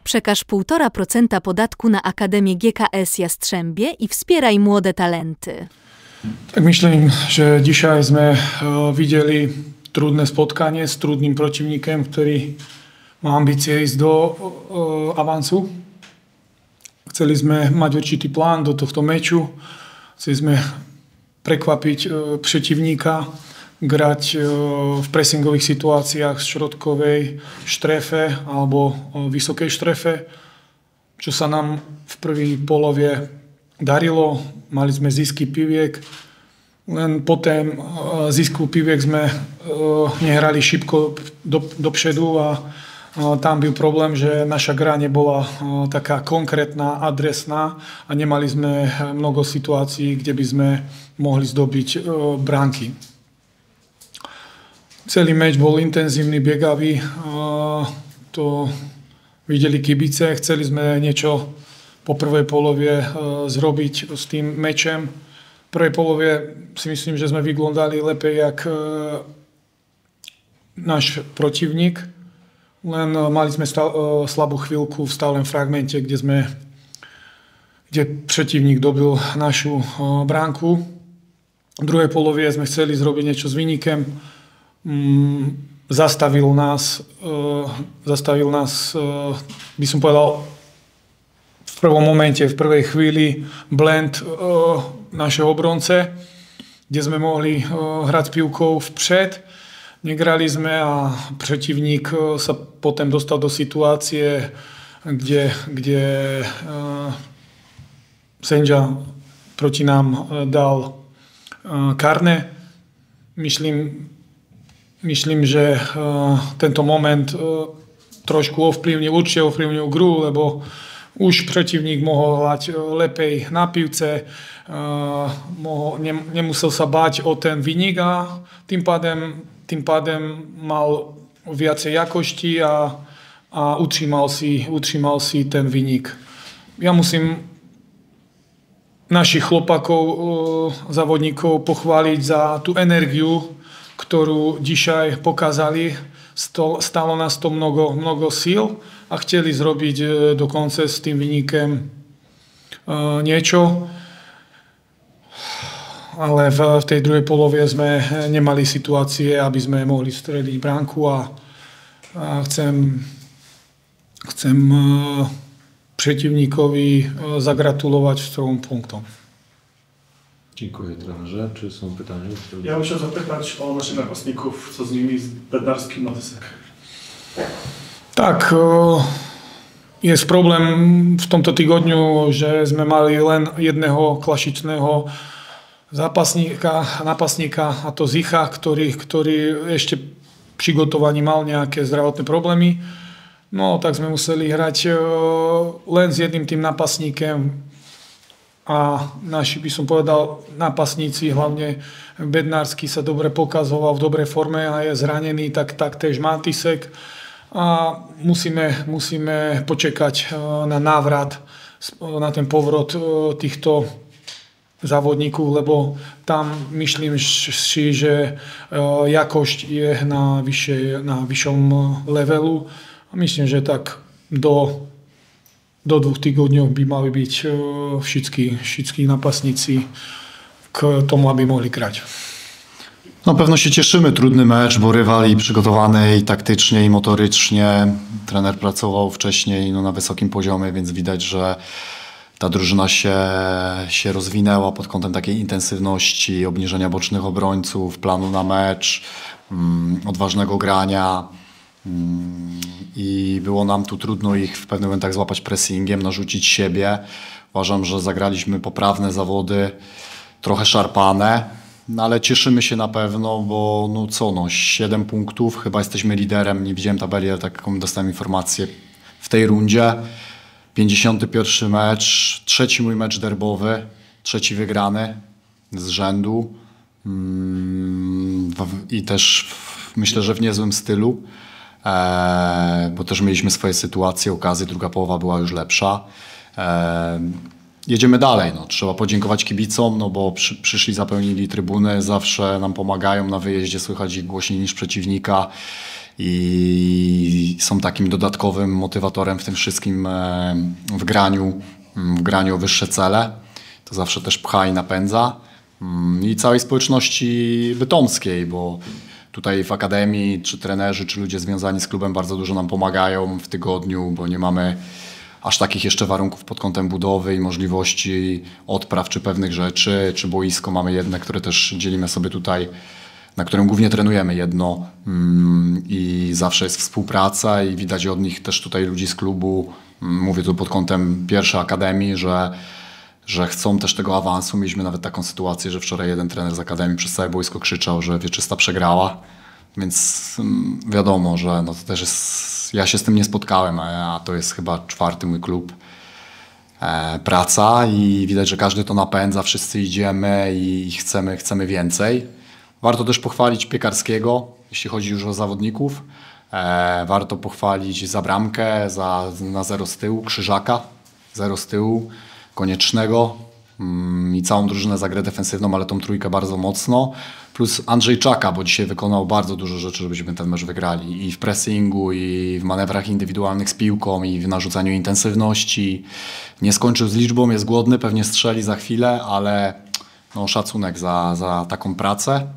Przekaż 1,5% podatku na Akademię GKS Jastrzębie i wspieraj młode talenty. Tak myslím, že dzisiaj sme videli trudné spotkanie s trudným protivníkem, ktorý má ambície ísť do avansu. Chceli sme mať určitý plán do tohto meču. Chceli sme prekvapiť protivníka, grať v pressingových situáciách z šrotkovej štrefe alebo vysokej štrefe, čo sa nám v prvej polovie darilo. Mali sme zisky piviek, len potom zisku piviek sme nehrali šibko dopředu a tam byl problém, že naša hra nebola taká konkrétna, adresná a nemali sme mnoho situácií, kde by sme mohli zdobiť bránky. Celý meč bol intenzívny, biegavý, to videli kibice, chceli sme niečo po prvej polovie zrobiť s tým mečem. V prvej polovie si myslím, že sme vyglądali lepej jak náš protivník, len mali sme slabú chvíľku v stálem fragmente, kde protivník dobil našu bránku. V druhej polovie sme chceli zrobiť niečo s vynikem. Zastavil nás, by som povedal, v prvom momente, v prvej chvíli blend našeho obronce, kde sme mohli hrať s pivkou vpřed. Negrali sme a protivník sa potom dostal do situácie, kde sędzia proti nám dal karné. Myslím, že tento moment trošku určite ovplyvnil hru, lebo už protivník mohol hrať lepej na pivce, nemusel sa báť o ten vynik a tým pádem mal viacej jakosti a utrimal si ten vynik. Ja musím našich chlopakov, závodníkov pochváliť za tú energiu, ktorú dzisiaj pokazali. Stalo nás to mnogo síl a chceli zrobiť dokonce s tým vynikem niečo. Ale v tej druhej polovie sme nemali situácie, aby sme mohli streliť bránku a chcem przeciwnikowi zagratulować z 3 punktom. Dziękuję trenerze. Czy są pytania? Ja bym chciał zapytać o naszych napastników, co z nimi, z Bednarski i Matysek. Tak, jest problem w tomto tygodniu, že sme mali len jedného klasičného napastníka, a to Zicha, ktorý ešte pri gotovaní mal nejaké zdravotné problémy. No, tak sme museli hrať len s jedným tým napastníkem. A naši, by som povedal, napastníci, hlavne Bednársky sa dobre pokazoval v dobrej forme a je zranený, tak tež Matysek. A musíme počekať na návrat, na ten povrot týchto závodníkov, lebo tam myslím si, že jakošť je na vyššom levelu. A myslím, že tak do 2 týgodňov by mali byť všetci napastníci k tomu, aby mohli grać. Na pewno się cieszymy, trudny mecz, bo rywal i przygotowany i taktycznie, i motorycznie. Trener pracował wcześniej na wysokim poziomie, więc widać, że ta drużyna się rozwinęła pod kątem takiej intensywności, obniżenia bocznych obrońców, planu na mecz, odważnego grania. I było nam tu trudno ich w pewnych momentach złapać pressingiem, narzucić siebie. Uważam, że zagraliśmy poprawne zawody, trochę szarpane, no ale cieszymy się na pewno, bo 7 punktów, chyba jesteśmy liderem, nie widziałem tabeli, ale taką dostałem informację w tej rundzie. 51 mecz, 3. mój mecz derbowy, 3. wygrany z rzędu i też myślę, że w niezłym stylu. Bo też mieliśmy swoje sytuacje, okazje, druga połowa była już lepsza. Jedziemy dalej. Trzeba podziękować kibicom, bo przyszli, zapełnili trybuny, zawsze nam pomagają na wyjeździe, słychać ich głośniej niż przeciwnika i są takim dodatkowym motywatorem w tym wszystkim w graniu o wyższe cele. To zawsze też pcha i napędza. I całej społeczności bytomskiej, bo tutaj w akademii, czy trenerzy, czy ludzie związani z klubem bardzo dużo nam pomagają w tygodniu, bo nie mamy aż takich jeszcze warunków pod kątem budowy i możliwości odpraw, czy pewnych rzeczy, czy boisko mamy jedne, które też dzielimy sobie tutaj, na którym głównie trenujemy jedno i zawsze jest współpraca i widać od nich też tutaj ludzi z klubu, mówię tu pod kątem pierwszej akademii, że chcą też tego awansu. Mieliśmy nawet taką sytuację, że wczoraj jeden trener z akademii przez całe boisko krzyczał, że Wieczysta przegrała, więc wiadomo, że no to też jest, ja się z tym nie spotkałem, a to jest chyba 4. mój klub. Praca i widać, że każdy to napędza, wszyscy idziemy i chcemy więcej. Warto też pochwalić Piekarskiego, jeśli chodzi już o zawodników. Warto pochwalić za bramkę, na 0 z tyłu, Krzyżaka, 0 z tyłu, Koniecznego i całą drużynę za grę defensywną, ale tą trójkę bardzo mocno. Plus Andrzejczaka, bo dzisiaj wykonał bardzo dużo rzeczy, żebyśmy ten mecz wygrali. I w pressingu, i w manewrach indywidualnych z piłką, i w narzucaniu intensywności. Nie skończył z liczbą, jest głodny, pewnie strzeli za chwilę, ale no, szacunek za taką pracę.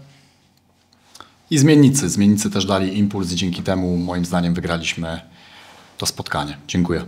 I zmiennicy też dali impuls i dzięki temu moim zdaniem wygraliśmy to spotkanie. Dziękuję.